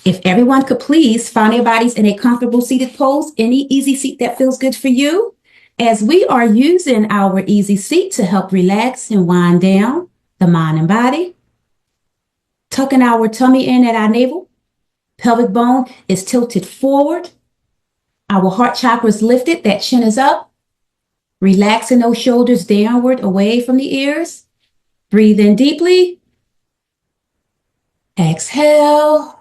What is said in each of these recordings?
If everyone could please find their bodies in a comfortable seated pose, any easy seat that feels good for you, as we are using our easy seat to help relax and wind down the mind and body. Tucking our tummy in at our navel. Pelvic bone is tilted forward. Our heart chakra is lifted. That chin is up. Relaxing those shoulders downward away from the ears. Breathe in deeply. Exhale.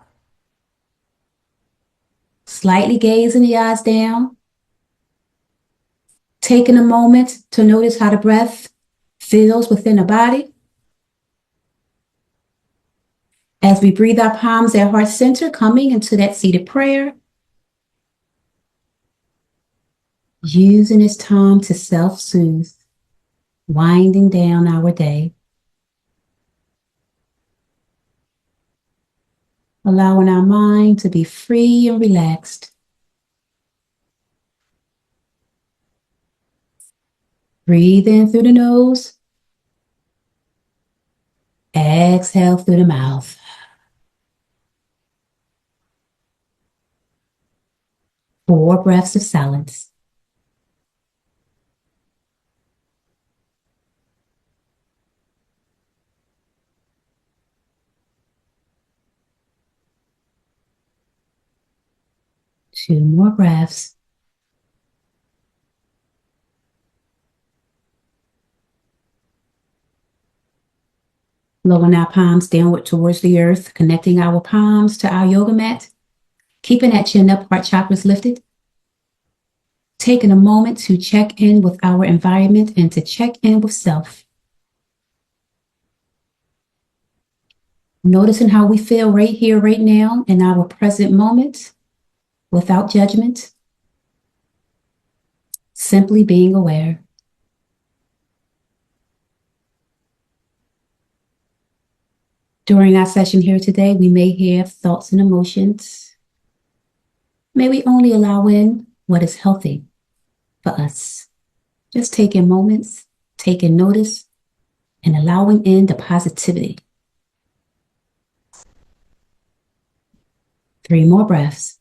Slightly gazing the eyes down. Taking a moment to notice how the breath feels within the body. As we breathe our palms at heart center, coming into that seated prayer. Using this time to self-soothe, winding down our day. Allowing our mind to be free and relaxed. Breathe in through the nose. Exhale through the mouth. Four breaths of silence. Two more breaths. Lowering our palms downward towards the earth, connecting our palms to our yoga mat. Keeping that chin up, heart chakras lifted. Taking a moment to check in with our environment and to check in with self. Noticing how we feel right here, right now, in our present moment, without judgment. Simply being aware. During our session here today, we may have thoughts and emotions. May we only allow in what is healthy for us. Just taking moments, taking notice, and allowing in the positivity. 3 more breaths.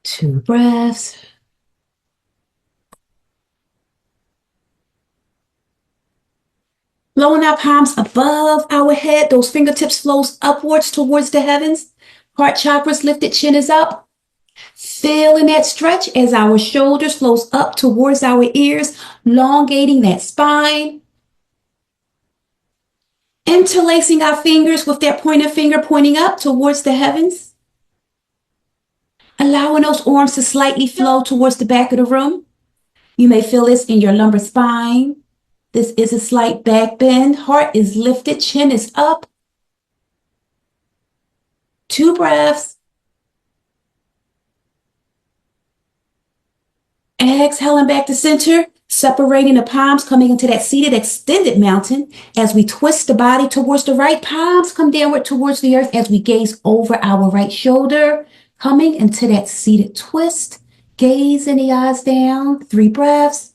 Two breaths. Blowing our palms above our head, those fingertips flows upwards towards the heavens. Heart chakras lifted, chin is up. Feeling that stretch as our shoulders flows up towards our ears, elongating that spine. Interlacing our fingers with that pointer finger pointing up towards the heavens. Allowing those arms to slightly flow towards the back of the room. You may feel this in your lumbar spine. This is a slight back bend. Heart is lifted, chin is up. 2 breaths. Exhaling back to center, separating the palms, coming into that seated extended mountain. As we twist the body towards the right, palms come downward towards the earth as we gaze over our right shoulder, coming into that seated twist. Gaze in the eyes down, 3 breaths.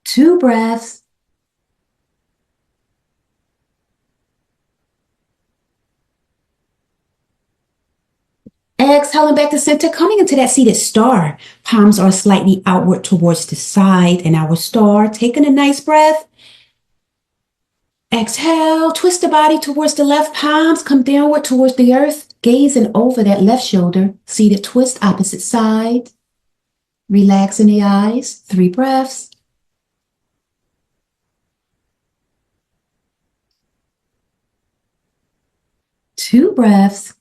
Two breaths. Exhaling back to center, coming into that seated star. Palms are slightly outward towards the side in our star. Taking a nice breath. Exhale, twist the body towards the left. Palms come downward towards the earth. Gazing over that left shoulder. Seated twist, opposite side. Relaxing the eyes. 3 breaths. Two breaths.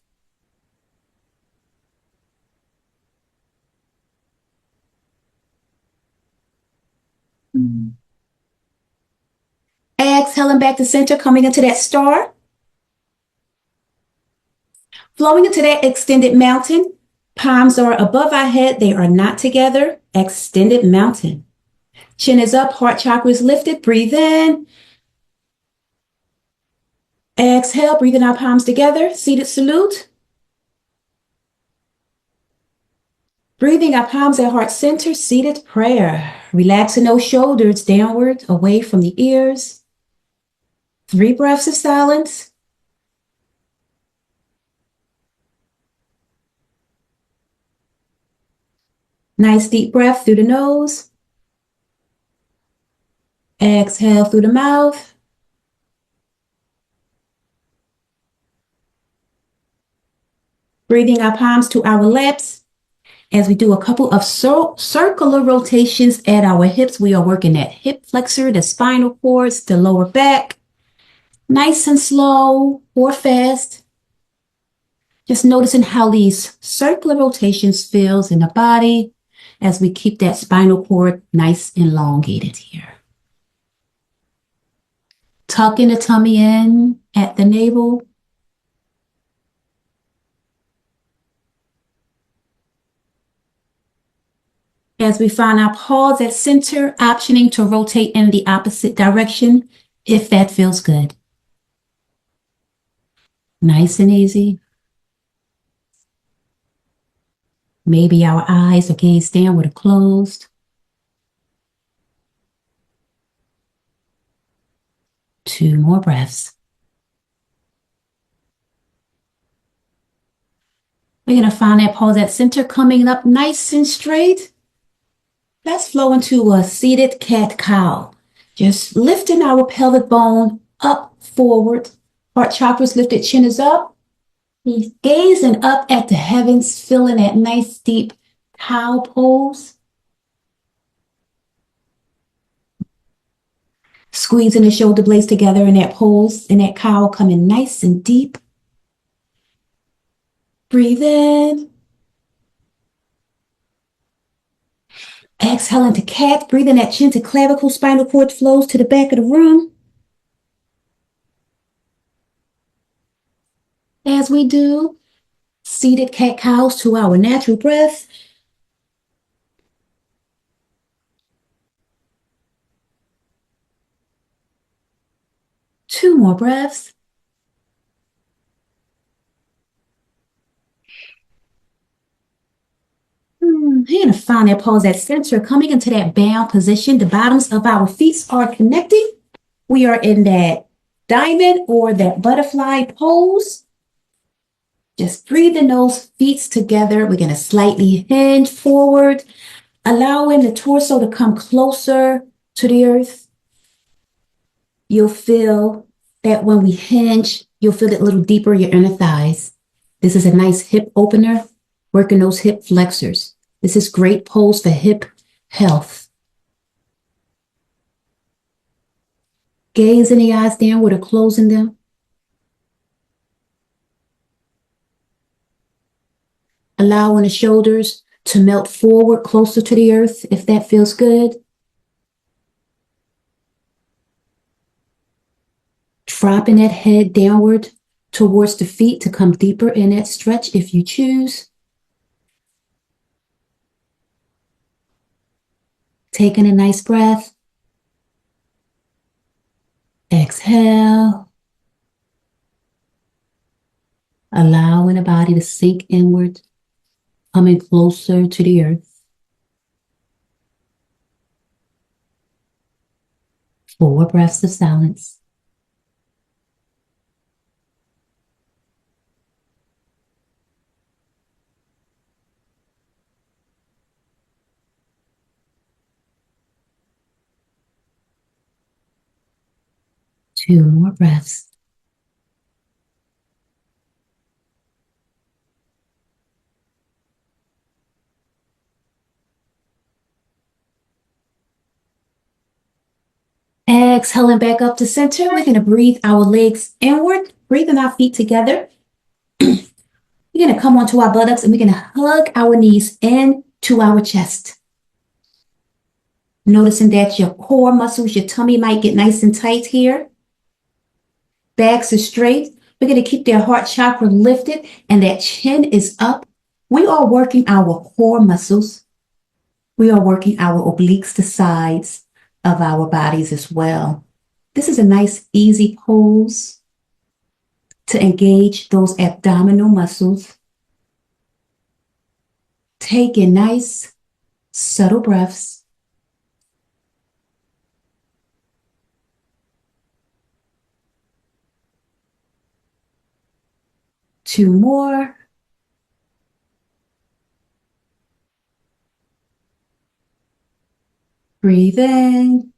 Exhaling back to center, coming into that star. Flowing into that extended mountain. Palms are above our head. They are not together. Extended mountain. Chin is up, heart chakra is lifted. Breathe in. Exhale, breathing our palms together. Seated salute. Breathing our palms at heart center, seated prayer. Relaxing those shoulders downward, away from the ears. 3 breaths of silence. Nice deep breath through the nose. Exhale through the mouth. Breathing our palms to our laps. As we do a couple of circular rotations at our hips, we are working that hip flexor, the spinal cords, the lower back. Nice and slow or fast. Just noticing how these circular rotations feels in the body as we keep that spinal cord nice and elongated here. Tucking the tummy in at the navel. As we find our pause at center, optioning to rotate in the opposite direction if that feels good. Nice and easy. Maybe our eyes or gaze downward are closed. 2 more breaths. We're going to find that pause at center coming up nice and straight. Let's flow into a seated cat-cow. Just lifting our pelvic bone up, forward. Heart chakra's lifted, chin is up. He's gazing up at the heavens, feeling that nice deep cow pose. Squeezing the shoulder blades together in that pose, and that cow coming nice and deep. Breathe in. Exhale into cat. Breathe in that chin to clavicle, spinal cord flows to the back of the room. As we do, seated cat-cows to our natural breath. Two more breaths. You're going to find that pause at center, coming into that bound position. The bottoms of our feet are connecting. We are in that diamond or that butterfly pose. Just breathing those feet together. We're going to slightly hinge forward, allowing the torso to come closer to the earth. You'll feel that when we hinge, you'll feel it a little deeper in your inner thighs. This is a nice hip opener, working those hip flexors. This is great pose for hip health. Gaze in the eyes downward or closing them. Allowing the shoulders to melt forward closer to the earth if that feels good. Dropping that head downward towards the feet to come deeper in that stretch if you choose. Taking a nice breath. Exhale. Allowing the body to sink inward, coming closer to the earth. 4 breaths of silence. Two more breaths. Exhaling back up to center. We're going to breathe our legs inward, breathing our feet together. We're going to come onto our buttocks and we're going to hug our knees into our chest. Noticing that your core muscles, your tummy might get nice and tight here. Backs are straight. We're going to keep their heart chakra lifted and that chin is up. We are working our core muscles. We are working our obliques, the sides of our bodies as well. This is a nice, easy pose to engage those abdominal muscles, Take in nice, subtle breaths. Two more. Breathe in.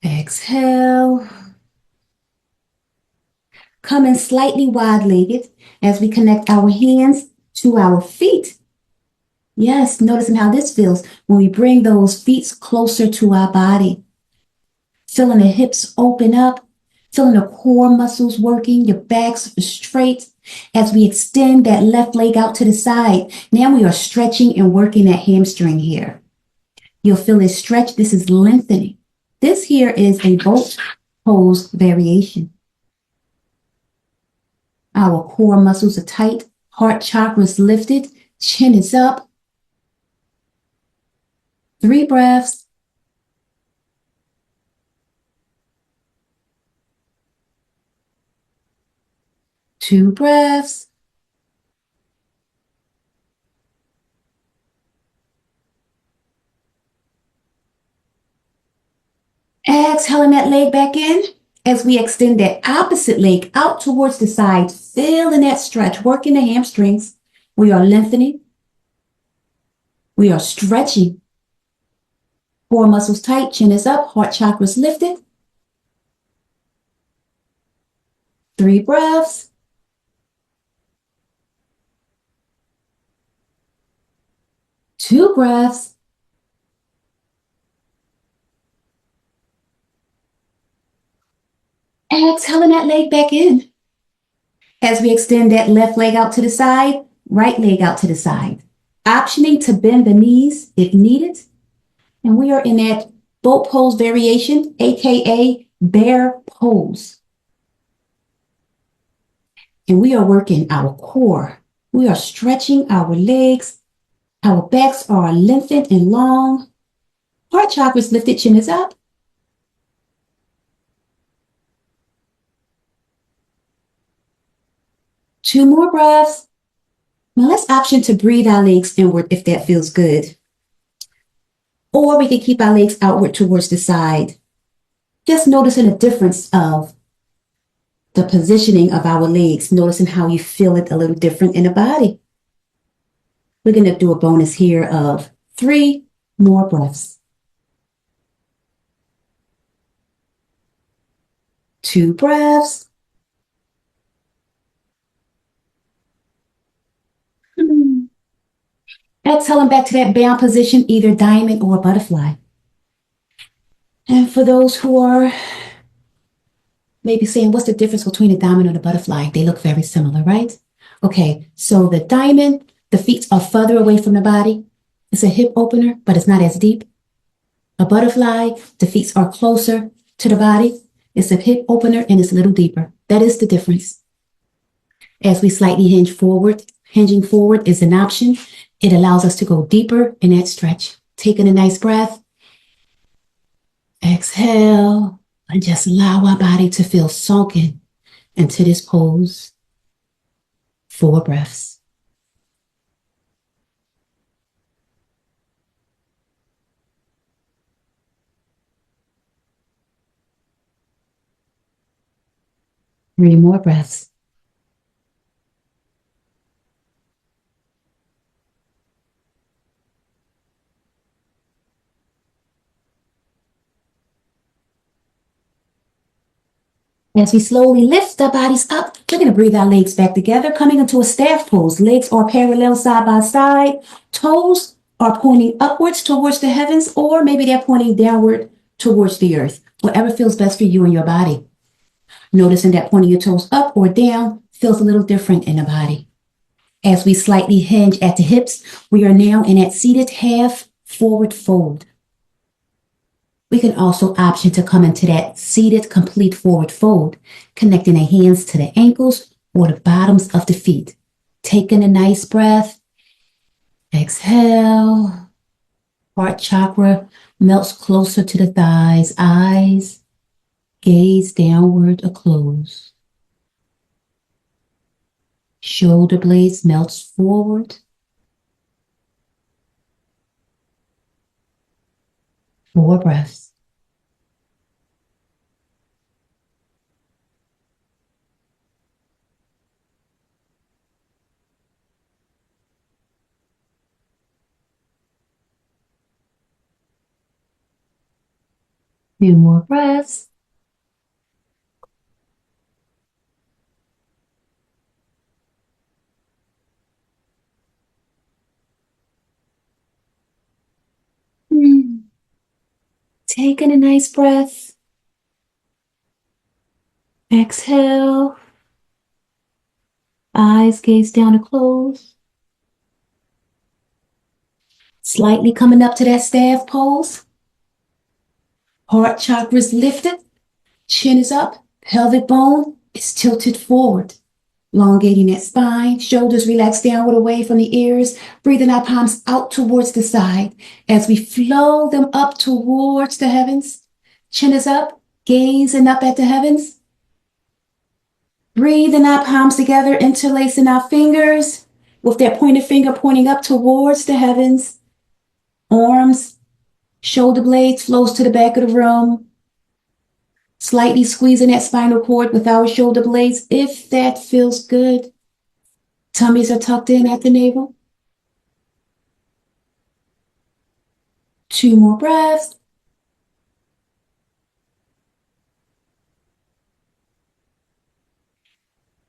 Exhale. Come in slightly wide-legged as we connect our hands to our feet. Yes, noticing how this feels when we bring those feet closer to our body. Feeling the hips open up, feeling the core muscles working, your back's straight. As we extend that left leg out to the side, now we are stretching and working that hamstring here. You'll feel it stretch. This is lengthening. This here is a boat pose variation. Our core muscles are tight, heart chakra is lifted, chin is up. 3 breaths. Two breaths. Exhaling that leg back in as we extend that opposite leg out towards the side, feeling that stretch, working the hamstrings. We are lengthening. We are stretching. Core muscles tight, chin is up, heart chakra is lifted. 3 breaths. Two breaths. Exhaling that leg back in. As we extend that left leg out to the side, right leg out to the side. Optioning to bend the knees if needed. And we are in that boat pose variation, aka bear pose. And we are working our core. We are stretching our legs. Our backs are lengthened and long. Heart chakra is lifted, chin is up. Two more breaths. Now let's option to breathe our legs inward if that feels good. Or we can keep our legs outward towards the side. Just noticing a difference of the positioning of our legs, noticing how you feel it a little different in the body. We're going to do a bonus here of 3 more breaths. 2 breaths. Exhaling back to that bound position, either diamond or butterfly. And for those who are maybe saying, what's the difference between a diamond and a butterfly? They look very similar, right? Okay, so the diamond, the feet are further away from the body. It's a hip opener, but it's not as deep. A butterfly, the feet are closer to the body. It's a hip opener and it's a little deeper. That is the difference. As we slightly hinge forward, hinging forward is an option. It allows us to go deeper in that stretch. Taking a nice breath. Exhale. And just allow our body to feel sunken into this pose. 4 breaths. Three more breaths. As we slowly lift our bodies up, we're going to breathe our legs back together, coming into a staff pose. Legs are parallel side by side. Toes are pointing upwards towards the heavens, or maybe they're pointing downward towards the earth. Whatever feels best for you and your body. Noticing that pointing your toes up or down feels a little different in the body. As we slightly hinge at the hips, we are now in that seated half forward fold. We can also option to come into that seated complete forward fold, connecting the hands to the ankles or the bottoms of the feet. Taking a nice breath. Exhale. Heart chakra melts closer to the thighs. Eyes gaze downward or close. Shoulder blades melts forward. 4 breaths. Few more breaths. Taking a nice breath. Exhale. Eyes gaze down and close. Slightly coming up to that staff pose. Heart chakras lifted. Chin is up. Pelvic bone is tilted forward. Elongating that spine. Shoulders relax downward away from the ears. Breathing our palms out towards the side as we flow them up towards the heavens. Chin is up. Gazing up at the heavens. Breathing our palms together, interlacing our fingers with that pointed finger pointing up towards the heavens. Arms, shoulder blades flows to the back of the room. Slightly squeezing that spinal cord with our shoulder blades if that feels good. Tummies are tucked in at the navel. 2 more breaths.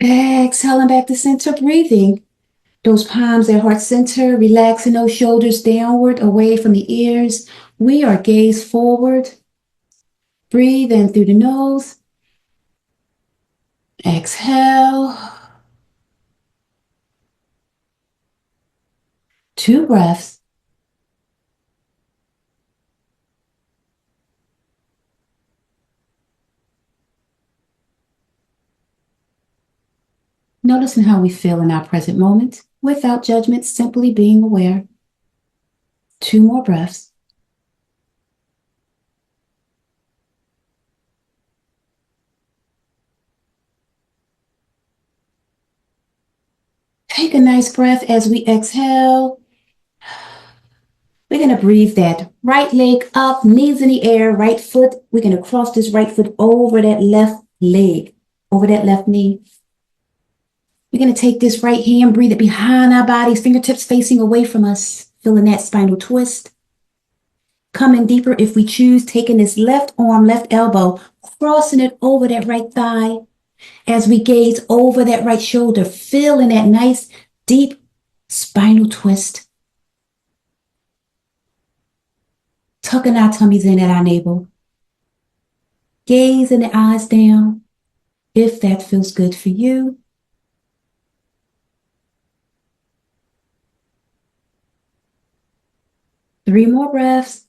Exhaling back to center, breathing. Those palms at heart center, relaxing those shoulders downward, away from the ears. We are gaze forward. Breathe in through the nose. Exhale. 2 breaths. Noticing how we feel in our present moment without judgment, simply being aware. 2 more breaths. Take a nice breath as we exhale. We're going to breathe that right leg up, knees in the air, right foot. We're going to cross this right foot over that left leg, over that left knee. We're going to take this right hand, breathe it behind our bodies, fingertips facing away from us, feeling that spinal twist. Coming deeper if we choose, taking this left arm, left elbow, crossing it over that right thigh as we gaze over that right shoulder, feeling that nice, deep spinal twist. Tucking our tummies in at our navel. Gazing the eyes down if that feels good for you. 3 more breaths.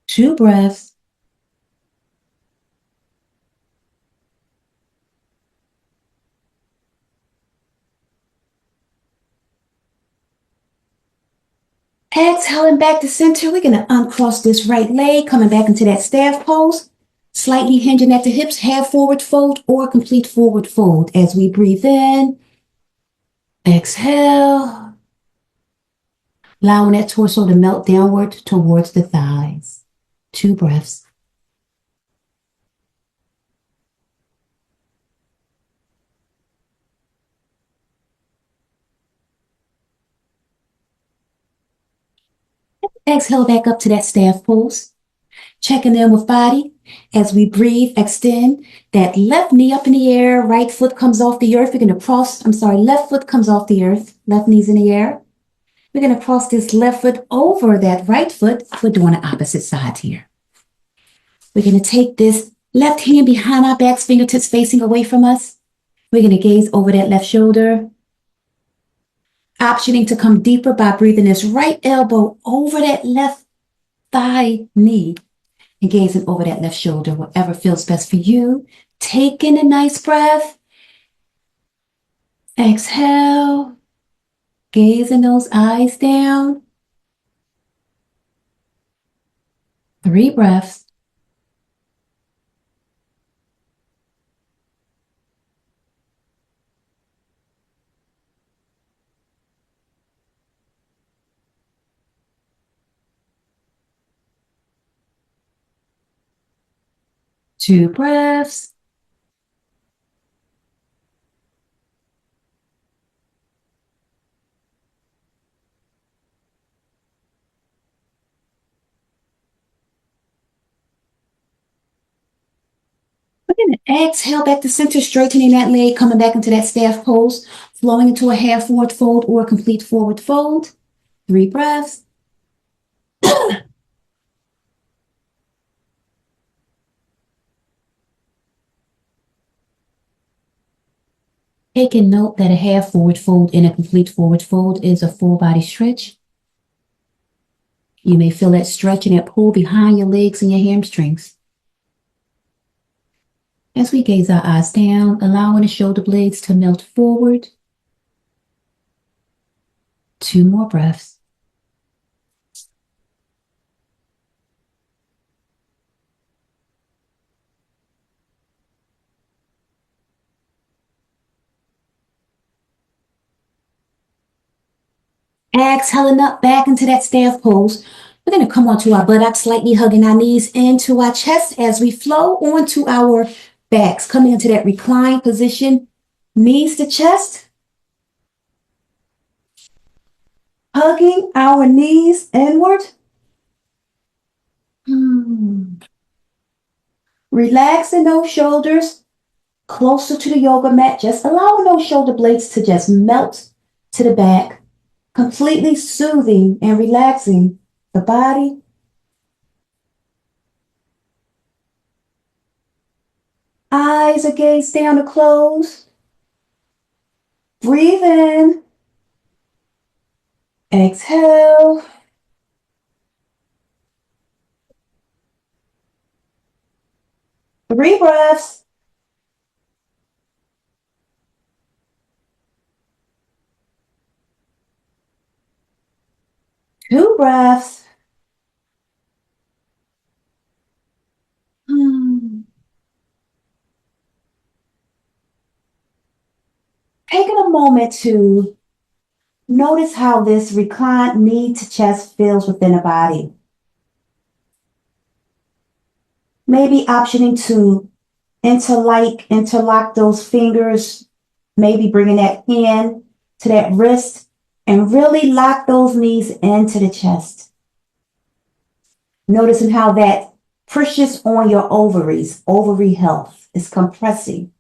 Two breaths. Exhaling back to center. We're going to uncross this right leg, coming back into that staff pose. Slightly hinging at the hips, half forward fold or complete forward fold. As we breathe in, exhale, allowing that torso to melt downward towards the thighs. 2 breaths. Exhale back up to that staff pose. Checking in with body. As we breathe, extend that left knee up in the air, right foot comes off the earth. We're going to cross, left foot comes off the earth, left knee's in the air. We're going to cross this left foot over that right foot. We're doing the opposite side here. We're going to take this left hand behind our backs, fingertips facing away from us. We're going to gaze over that left shoulder. Optioning to come deeper by breathing this right elbow over that left thigh knee and gazing over that left shoulder, whatever feels best for you. Taking a nice breath. Exhale. Gazing those eyes down. 3 breaths. 2 breaths. We're going to exhale back to center, straightening that leg, coming back into that staff pose, flowing into a half forward fold or a complete forward fold. 3 breaths. Taking note that a half forward fold and a complete forward fold is a full body stretch. You may feel that stretch and that pull behind your legs and your hamstrings. As we gaze our eyes down, allowing the shoulder blades to melt forward. 2 more breaths. Exhaling up back into that staff pose. We're going to come onto our buttocks, slightly hugging our knees into our chest as we flow onto our backs, coming into that reclined position, knees to chest, hugging our knees inward. Relaxing those shoulders closer to the yoga mat, just allowing those shoulder blades to just melt to the back, completely soothing and relaxing the body. Eyes are gazed down to close. Breathe in. Exhale. Three breaths. Two breaths. Taking a moment to notice how this reclined knee to chest feels within the body. Maybe optioning to interlock those fingers, maybe bringing that hand to that wrist and really lock those knees into the chest. Noticing how that pushes on your ovaries, ovary health is compressing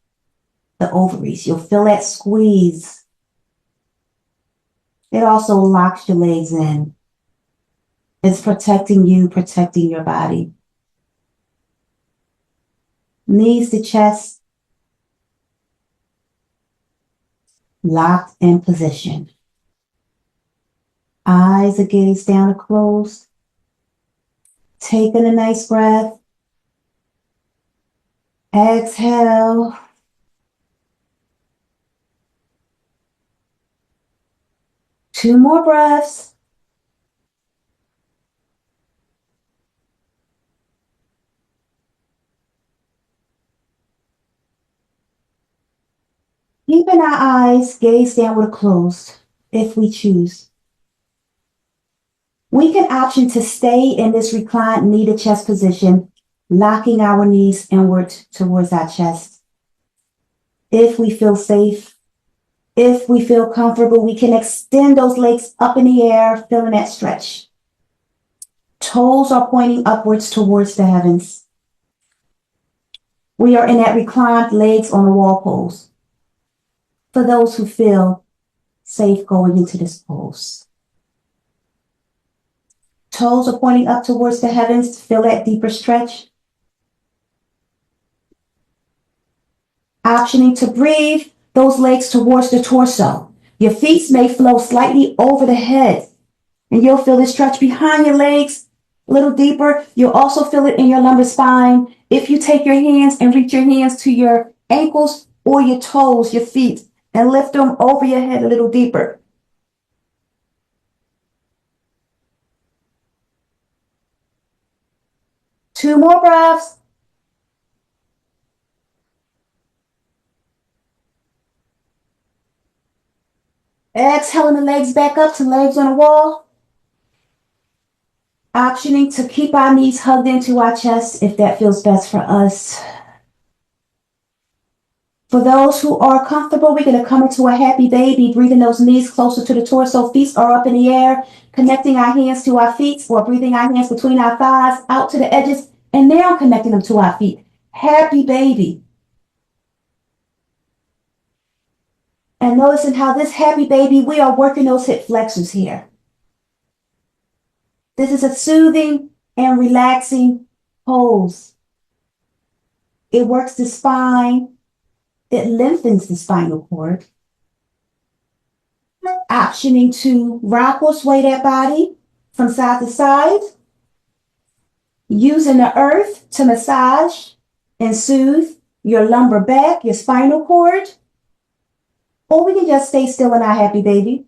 the ovaries. You'll feel that squeeze. It also locks your legs in. It's protecting you, protecting your body. Knees to chest, locked in position. Eyes are gazed down or closed. Taking a nice breath. Exhale. Two more breaths. Keeping our eyes gazed downward or closed, if we choose. We can option to stay in this reclined knee to chest position, locking our knees inward towards our chest. If we feel safe, if we feel comfortable, we can extend those legs up in the air, feeling that stretch. Toes are pointing upwards towards the heavens. We are in that reclined legs on the wall pose. For those who feel safe going into this pose. Toes are pointing up towards the heavens. Feel that deeper stretch. Optioning to breathe those legs towards the torso. Your feet may flow slightly over the head, and you'll feel the stretch behind your legs a little deeper. You'll also feel it in your lumbar spine. If you take your hands and reach your hands to your ankles or your toes, your feet, and lift them over your head a little deeper. Two more breaths. Exhaling the legs back up to legs on the wall. Optioning to keep our knees hugged into our chest if that feels best for us. For those who are comfortable, we're going to come into a happy baby, breathing those knees closer to the torso. Feet are up in the air, connecting our hands to our feet, or breathing our hands between our thighs out to the edges, and now connecting them to our feet. Happy baby. And noticing how this happy baby, we are working those hip flexors here. This is a soothing and relaxing pose. It works the spine. It lengthens the spinal cord. Optioning to rock or sway that body from side to side. Using the earth to massage and soothe your lumbar back, your spinal cord. Or we can just stay still in our happy baby.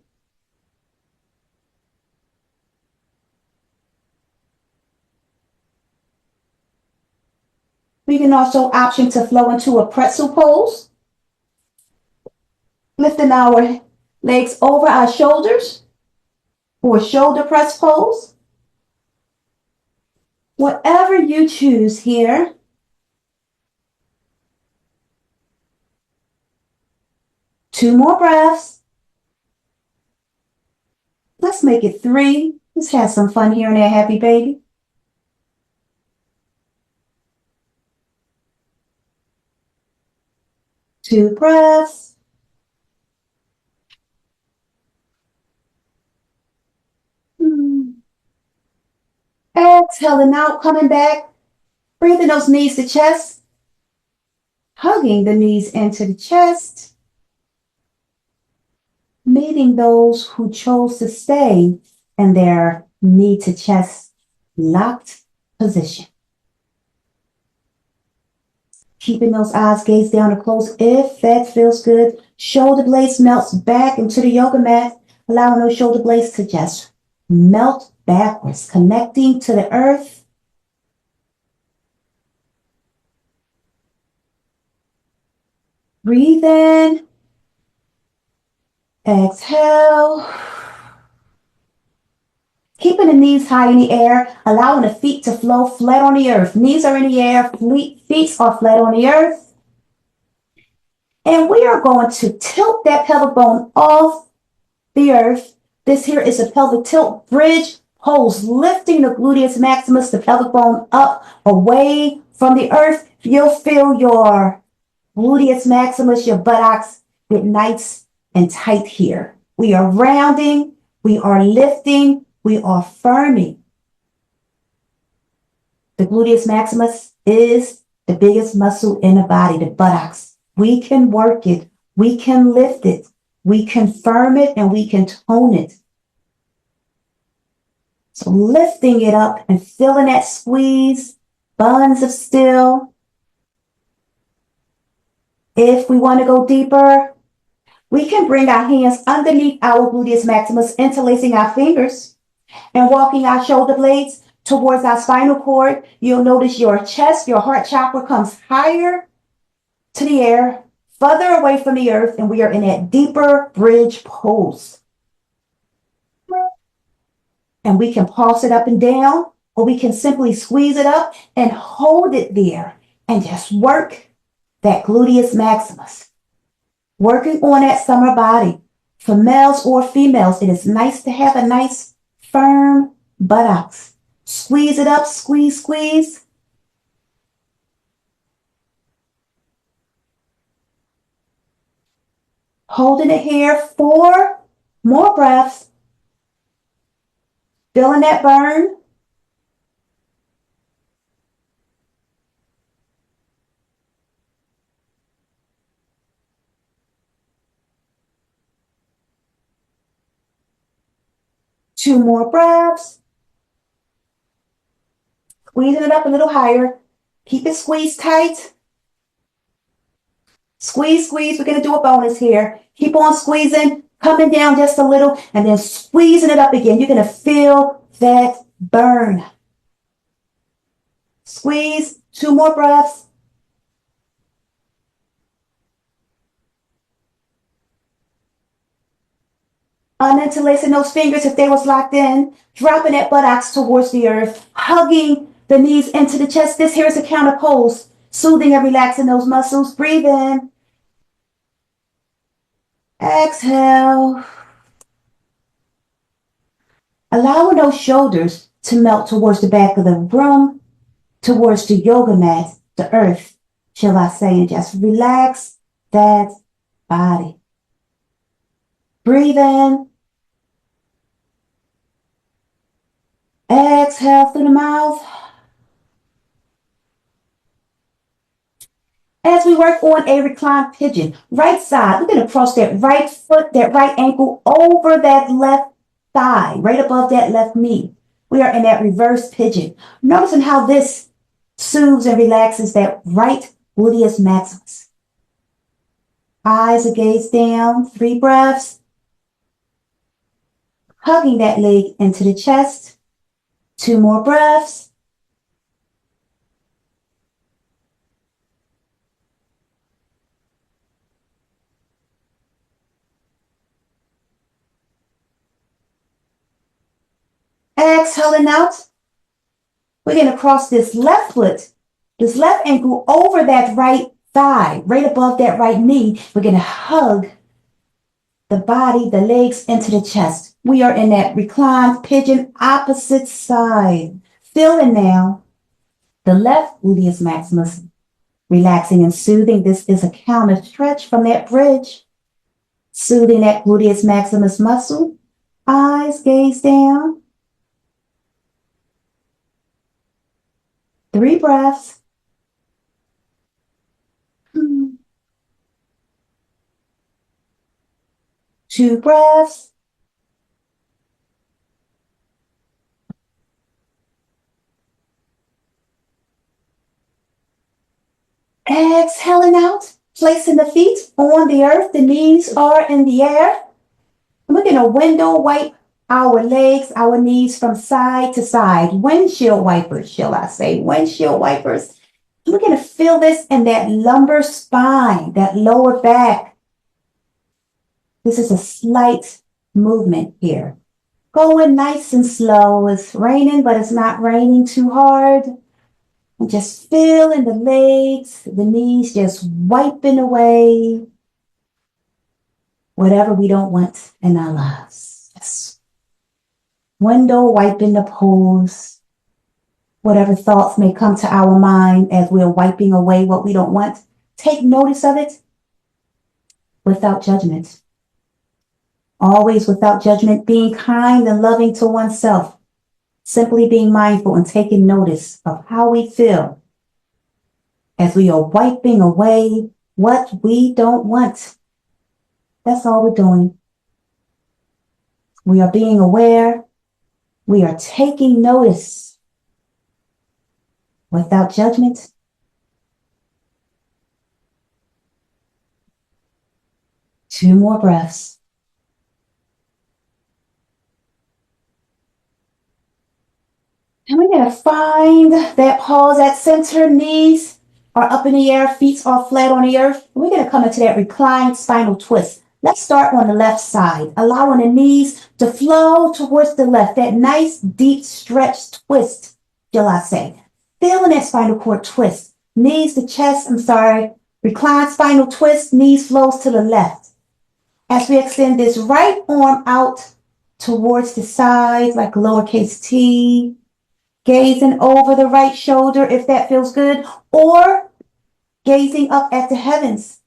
We can also option to flow into a pretzel pose. Lifting our legs over our shoulders or shoulder press pose. Whatever you choose here. Two more breaths. Let's make it 3. Let's have some fun here in that happy baby. Two breaths. Exhaling out, coming back. Breathing those knees to chest. Hugging the knees into the chest. Meeting those who chose to stay in their knee to chest locked position. Keeping those eyes gazed down or closed if that feels good. Shoulder blades melts back into the yoga mat, allowing those shoulder blades to just melt backwards, connecting to the earth. Breathe in. Exhale. Keeping the knees high in the air, allowing the feet to flow flat on the earth. Knees are in the air, feet are flat on the earth. And we are going to tilt that pelvic bone off the earth. This here is a pelvic tilt bridge pose, lifting the gluteus maximus, the pelvic bone up away from the earth. You'll feel your gluteus maximus, your buttocks get nice and tight here. We are rounding, we are lifting, we are firming. The gluteus maximus is the biggest muscle in the body, the buttocks. We can work it, we can lift it, we can firm it, and we can tone it. So lifting it up and feeling that squeeze, buns of still. If we want to go deeper, we can bring our hands underneath our gluteus maximus, interlacing our fingers and walking our shoulder blades towards our spinal cord. You'll notice your chest, your heart chakra comes higher to the air, further away from the earth, and we are in that deeper bridge pose. And we can pulse it up and down, or we can simply squeeze it up and hold it there and just work that gluteus maximus. Working on that summer body. For males or females, it is nice to have a nice firm buttocks. Squeeze it up, squeeze, squeeze. Holding it here, 4 more breaths. Feeling that burn. Two more breaths. Squeezing it up a little higher. Keep it squeezed tight. Squeeze, squeeze. We're going to do a bonus here. Keep on squeezing, coming down just a little, and then squeezing it up again. You're going to feel that burn. Squeeze. 2 more breaths. Uninterlacing those fingers if they was locked in, dropping that buttocks towards the earth, hugging the knees into the chest. This here is a counter pose, soothing and relaxing those muscles. Breathe in. Exhale. Allowing those shoulders to melt towards the back of the room, towards the yoga mat, the earth, shall I say, and just relax that body. Breathe in. Exhale through the mouth. As we work on a reclined pigeon, right side, we're going to cross that right foot, that right ankle over that left thigh, right above that left knee. We are in that reverse pigeon. Noticing how this soothes and relaxes that right gluteus maximus. Eyes are gazed down, 3 breaths. Hugging that leg into the chest. 2 more breaths. Exhaling out. We're going to cross this left foot, this left ankle over that right thigh, right above that right knee. We're going to hug the body, the legs into the chest. We are in that reclined pigeon, opposite side. Feeling now the left gluteus maximus relaxing and soothing. This is a counter stretch from that bridge. Soothing that gluteus maximus muscle. Eyes gaze down. 3 breaths. 2 breaths. Exhaling out, placing the feet on the earth. The knees are in the air. We're going to window wipe our legs, our knees from side to side. Windshield wipers, shall I say. Windshield wipers. We're going to feel this in that lumbar spine, that lower back. This is a slight movement here. Going nice and slow. It's raining, but it's not raining too hard. And just feeling the legs, the knees, just wiping away whatever we don't want in our lives. Just window wiping the pose, whatever thoughts may come to our mind as we're wiping away what we don't want. Take notice of it without judgment. Always without judgment, being kind and loving to oneself. Simply being mindful and taking notice of how we feel as we are wiping away what we don't want. That's all we're doing. We are being aware. We are taking notice without judgment. Two more breaths. And we're going to find that pause at center. Knees are up in the air, feet are flat on the earth. We're going to come into that reclined spinal twist. Let's start on the left side, allowing the knees to flow towards the left. That nice, deep stretched twist, shall I say. Feeling that spinal cord twist. Knees to chest, reclined spinal twist, knees flows to the left. As we extend this right arm out towards the side, like a lowercase t. Gazing over the right shoulder if that feels good, or gazing up at the heavens.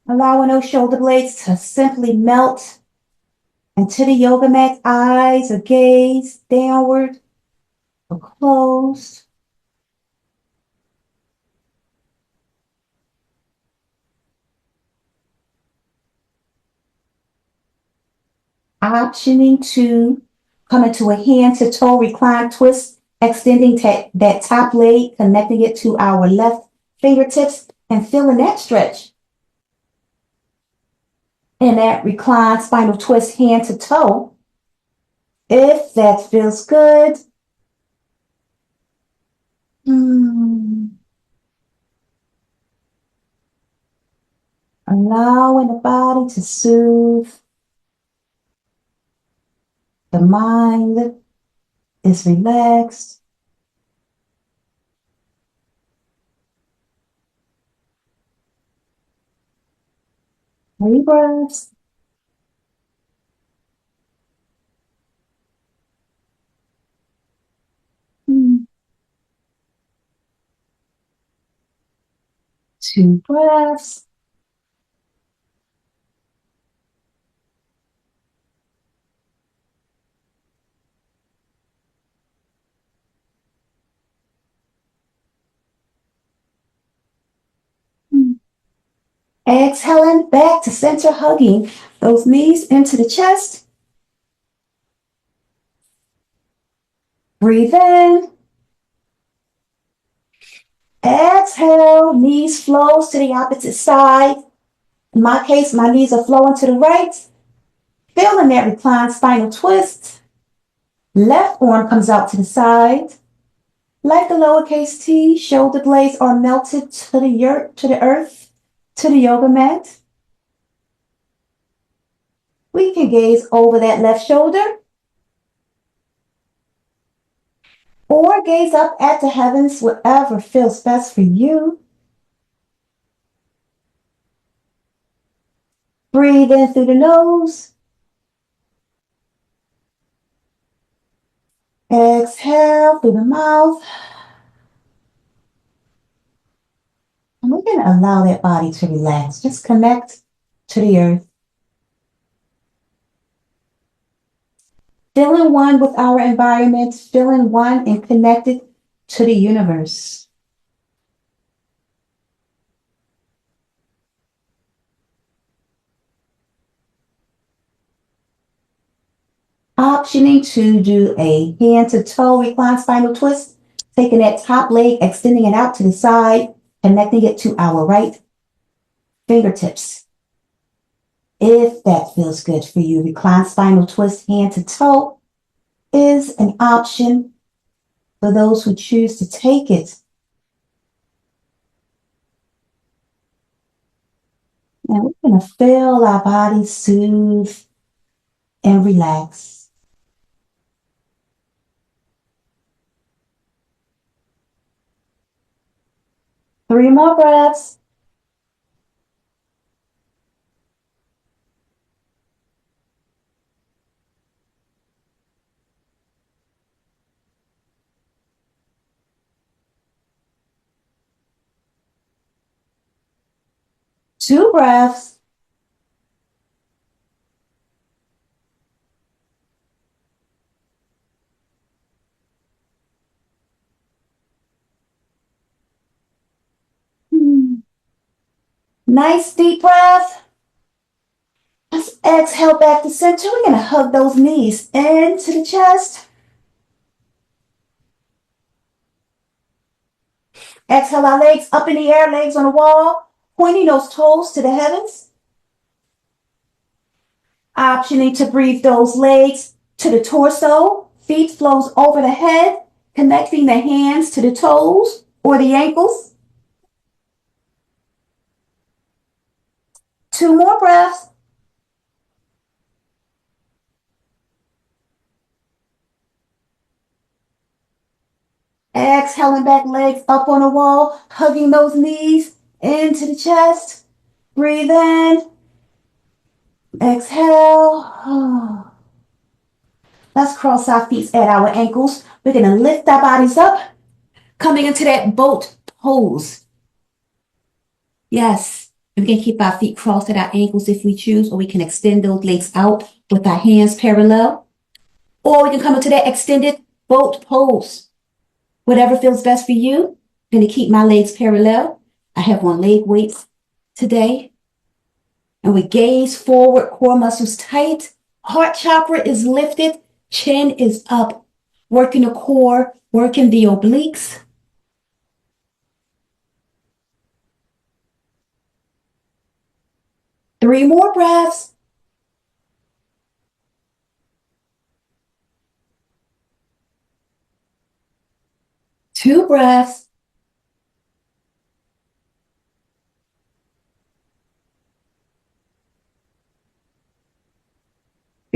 Allowing those shoulder blades to simply melt into the yoga mat. Eyes are gazed downward or closed. Optioning to come into a hand to toe recline twist, extending that top leg, connecting it to our left fingertips and feeling that stretch. And that reclined spinal twist, hand to toe. If that feels good. Allowing the body to soothe. The mind is relaxed. Three breaths. Two breaths. Exhaling back to center, hugging those knees into the chest. Breathe in. Exhale, knees flows to the opposite side. In my case, my knees are flowing to the right. Feeling that reclined spinal twist. Left arm comes out to the side. Like the lowercase t, shoulder blades are melted to the earth, to the yoga mat. We can gaze over that left shoulder or gaze up at the heavens, whatever feels best for you. Breathe in through the nose. Exhale through the mouth. And we're going to allow that body to relax. Just connect to the earth. Feeling one with our environment, feeling one and connected to the universe. Optioning to do a hand to toe reclined spinal twist, taking that top leg, extending it out to the side, connecting it to our right fingertips. If that feels good for you, reclined spinal twist, hand to toe is an option for those who choose to take it. And we're going to feel our body soothe and relax. Three more breaths. Two breaths. Nice deep breath. Let's exhale back to center. We're going to hug those knees into the chest. Exhale our legs up in the air, legs on the wall, pointing those toes to the heavens. Optioning to breathe those legs to the torso. Feet flows over the head, connecting the hands to the toes or the ankles. Two more breaths. Exhaling back, legs up on the wall, hugging those knees into the chest. Breathe in. Exhale. Let's cross our feet at our ankles. We're going to lift our bodies up, coming into that boat pose. Yes, we can keep our feet crossed at our ankles if we choose, or we can extend those legs out with our hands parallel. Or we can come into that extended boat pose. Whatever feels best for you. I'm going to keep my legs parallel. I have on leg weights today. And we gaze forward, core muscles tight. Heart chakra is lifted. Chin is up. Working the core, working the obliques. Three more breaths. Two breaths.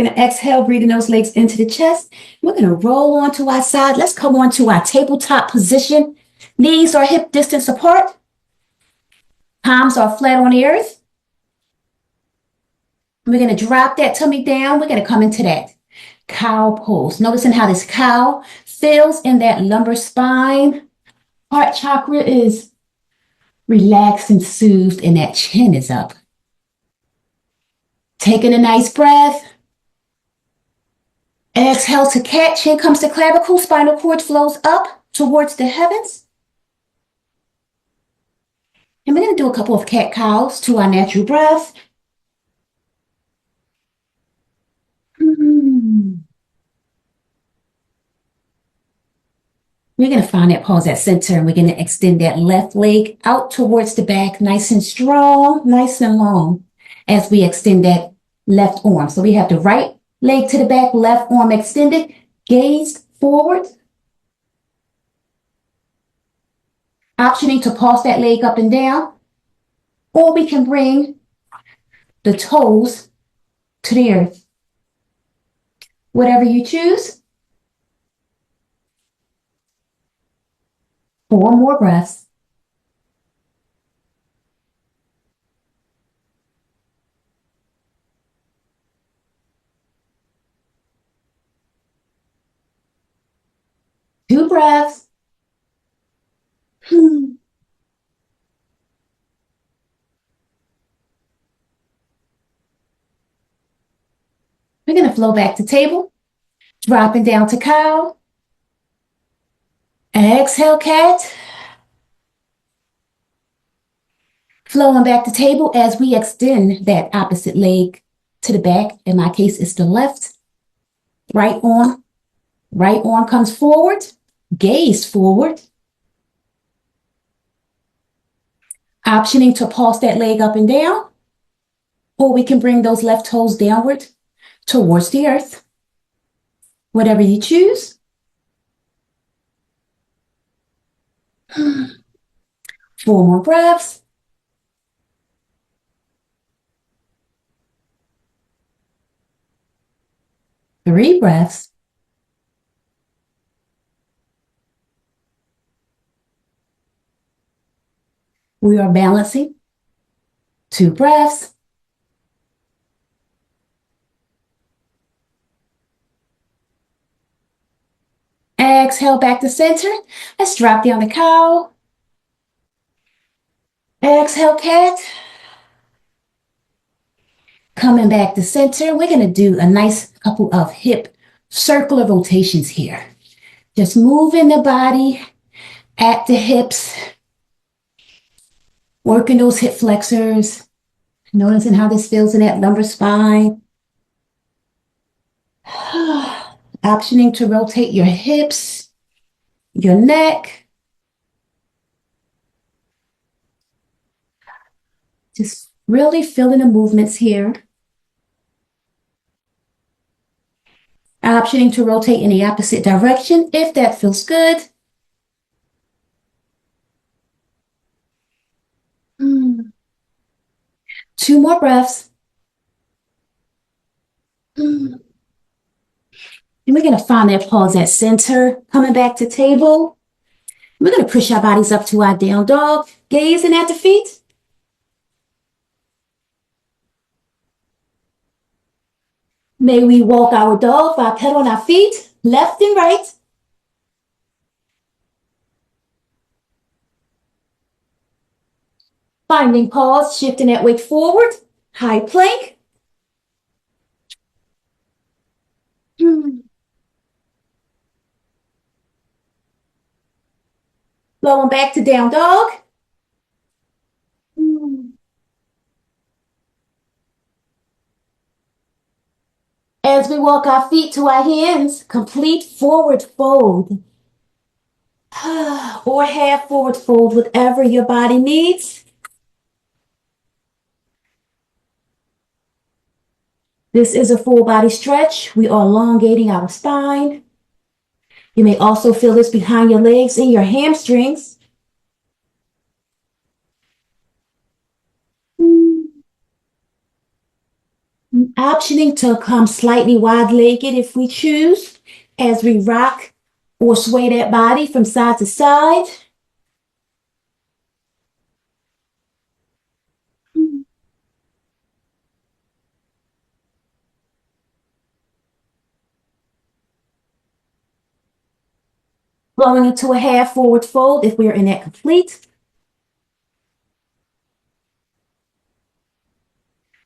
We're going to exhale, breathing those legs into the chest. We're going to roll onto our side. Let's come onto our tabletop position. Knees are hip distance apart. Palms are flat on the earth. We're going to drop that tummy down. We're going to come into that cow pose. Noticing how this cow feels in that lumbar spine. Heart chakra is relaxed and soothed, and that chin is up. Taking a nice breath. Exhale to cat. Chin comes to clavicle. Spinal cord flows up towards the heavens. And we're going to do a couple of cat cows to our natural breath. We're going to find that pause at center, and we're going to extend that left leg out towards the back, nice and strong, nice and long, as we extend that left arm. So we have the right leg to the back, left arm extended, gaze forward. Optioning to pulse that leg up and down, or we can bring the toes to the earth. Whatever you choose. 4 more breaths. Two breaths. We're going to flow back to table, dropping down to cow. Exhale, cat. Flowing back to table as we extend that opposite leg to the back. In my case, it's the left. Right arm comes forward, gaze forward. Optioning to pulse that leg up and down, or we can bring those left toes downward towards the earth. Whatever you choose. 4 more breaths. Three breaths. We are balancing. 2 breaths. Exhale back to center. Let's drop down the cow. Exhale, cat. Coming back to center. We're going to do a nice couple of hip circular rotations here. Just moving the body at the hips. Working those hip flexors. Noticing how this feels in that lumbar spine. Optioning to rotate your hips, your neck. Just really feeling the movements here. Optioning to rotate in the opposite direction if that feels good. Two more breaths. And we're going to find that pause at center, coming back to table. We're going to push our bodies up to our down dog, gazing at the feet. May we walk our dog bipedal on our feet, left and right. Finding pause, shifting that weight forward, high plank. Flowing back to down dog. As we walk our feet to our hands, complete forward fold. Or half forward fold, whatever your body needs. This is a full body stretch. We are elongating our spine. You may also feel this behind your legs and your hamstrings. Optioning to come slightly wide-legged if we choose, as we rock or sway that body from side to side. Flowing into a half forward fold if we're in that complete.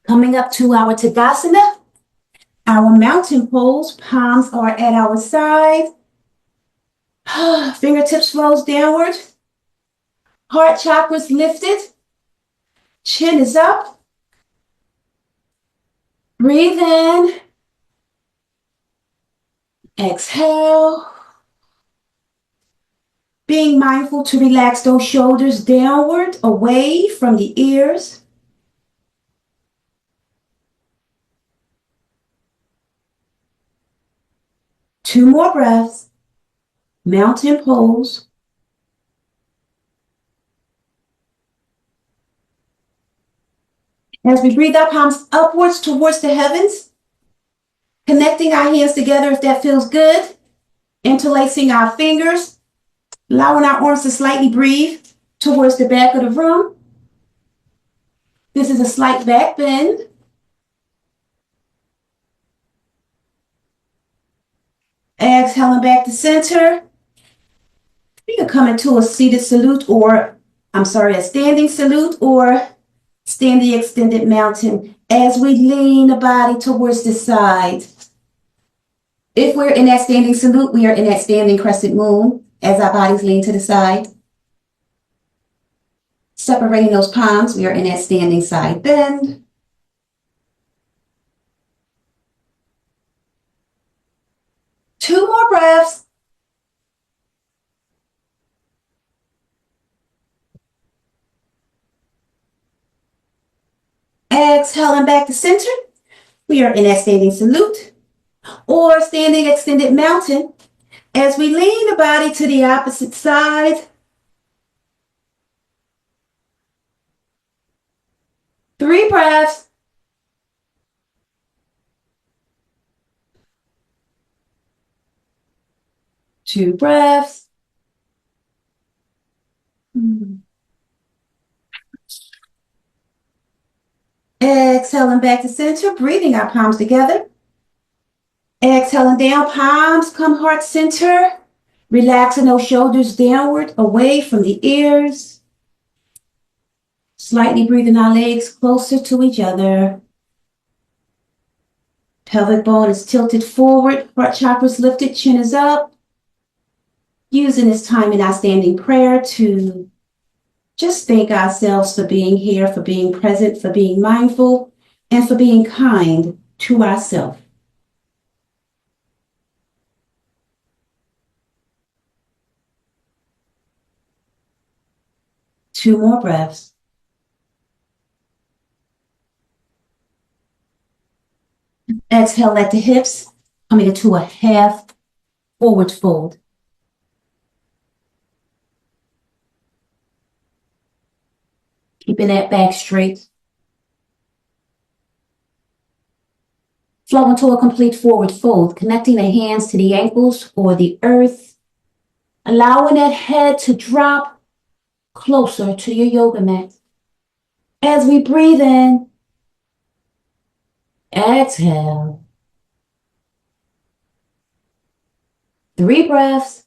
Coming up to our Tadasana, our mountain pose. Palms are at our side. Fingertips flows downward. Heart chakras lifted. Chin is up. Breathe in. Exhale. Being mindful to relax those shoulders downward, away from the ears. Two more breaths. Mountain pose. As we breathe our palms upwards towards the heavens, connecting our hands together if that feels good, interlacing our fingers, allowing our arms to slightly breathe towards the back of the room. This is a slight back bend. Exhaling back to center. You can come into a seated salute a standing salute or standing extended mountain as we lean the body towards the side. If we're in that standing salute, we are in that standing crescent moon as our bodies lean to the side. Separating those palms, we are in that standing side bend. Two more breaths. Exhaling back to center. We are in that standing salute or standing extended mountain as we lean the body to the opposite side. Three breaths. Two breaths. Exhaling back to center, breathing our palms together. Exhaling down, palms come heart center. Relaxing those shoulders downward, away from the ears. Slightly breathing our legs closer to each other. Pelvic bone is tilted forward, heart chakras lifted, chin is up. Using this time in our standing prayer to just thank ourselves for being here, for being present, for being mindful, and for being kind to ourselves. Two more breaths. Exhale at the hips, coming into a half forward fold. Keeping that back straight. Flow into a complete forward fold, connecting the hands to the ankles or the earth, allowing that head to drop closer to your yoga mat. As we breathe in, exhale. Three breaths.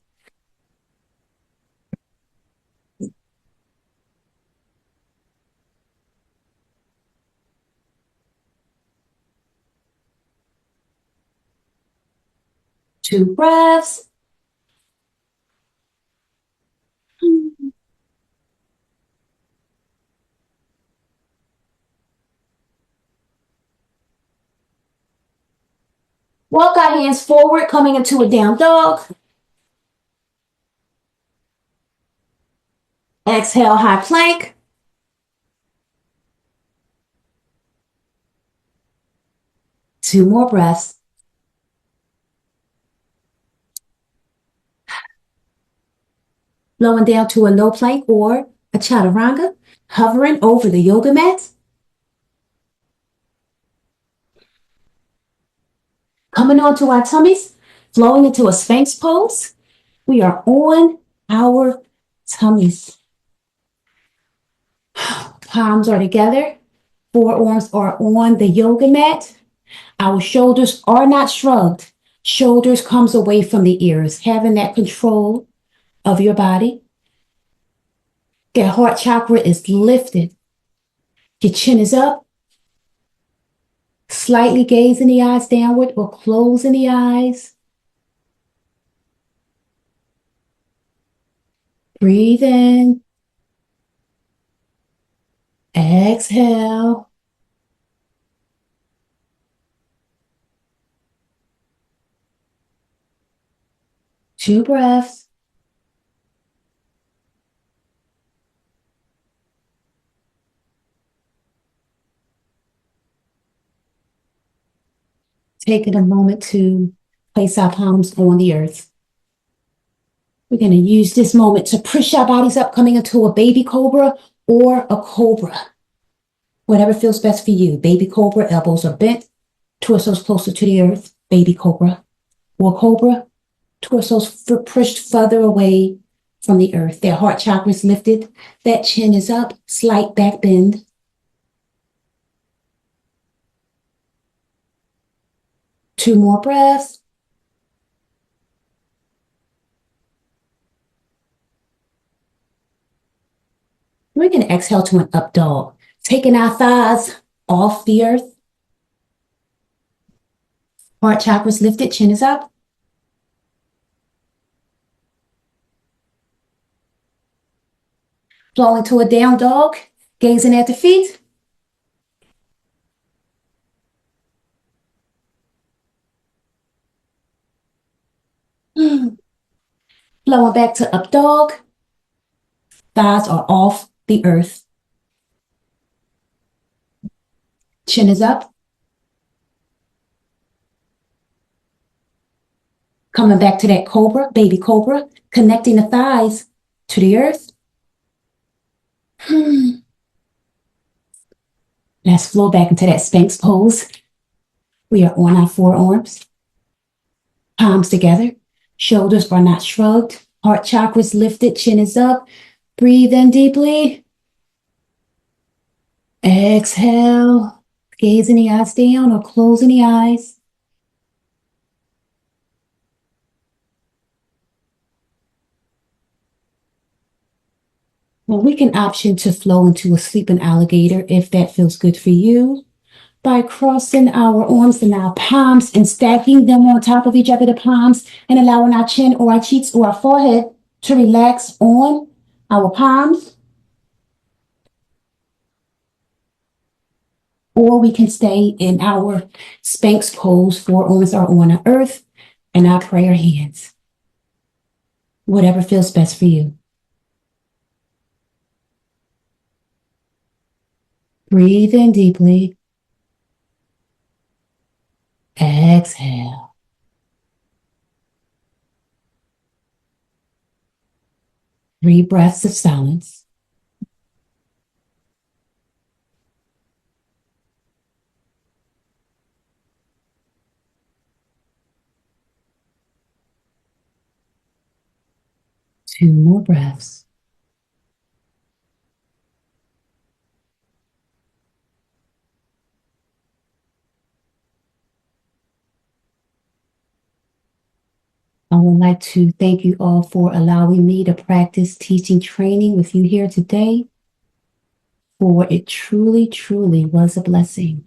Two breaths. Walk our hands forward, coming into a down dog. Exhale, high plank. Two more breaths. Flowing down to a low plank or a chaturanga, hovering over the yoga mat. Coming onto our tummies, flowing into a Sphinx pose. We are on our tummies. Palms are together. Forearms are on the yoga mat. Our shoulders are not shrugged. Shoulders comes away from the ears, having that control of your body. Your heart chakra is lifted. Your chin is up. Slightly gazing the eyes downward or closing the eyes. Breathe in. Exhale. Two breaths. Taking a moment to place our palms on the earth. We're going to use this moment to push our bodies up, coming into a baby cobra or a cobra. Whatever feels best for you. Baby cobra, elbows are bent, torso's closer to the earth. Baby cobra or cobra, torso's pushed further away from the earth. Their heart chakra is lifted. That chin is up, slight back bend. Two more breaths. We're going to exhale to an up dog, taking our thighs off the earth. Heart chakra is lifted, chin is up. Flowing to a down dog, gazing at the feet. Flowing back to up dog. Thighs are off the earth. Chin is up. Coming back to that cobra, baby cobra, connecting the thighs to the earth. Let's flow back into that Sphinx pose. We are on our forearms. Palms together. Shoulders are not shrugged. Heart chakra is lifted. Chin is up. Breathe in deeply. Exhale. Gazing the eyes down or closing the eyes. Well, we can option to flow into a sleeping alligator if that feels good for you, by crossing our arms and our palms and stacking them on top of each other, the palms, and allowing our chin or our cheeks or our forehead to relax on our palms. Or we can stay in our Sphinx pose, forearms are on the earth, and our prayer hands. Whatever feels best for you. Breathe in deeply. Exhale. Three breaths of silence. Two more breaths. I would like to thank you all for allowing me to practice teaching training with you here today, for it truly, truly was a blessing.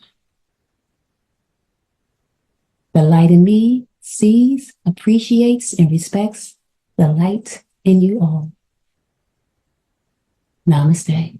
The light in me sees, appreciates, and respects the light in you all. Namaste.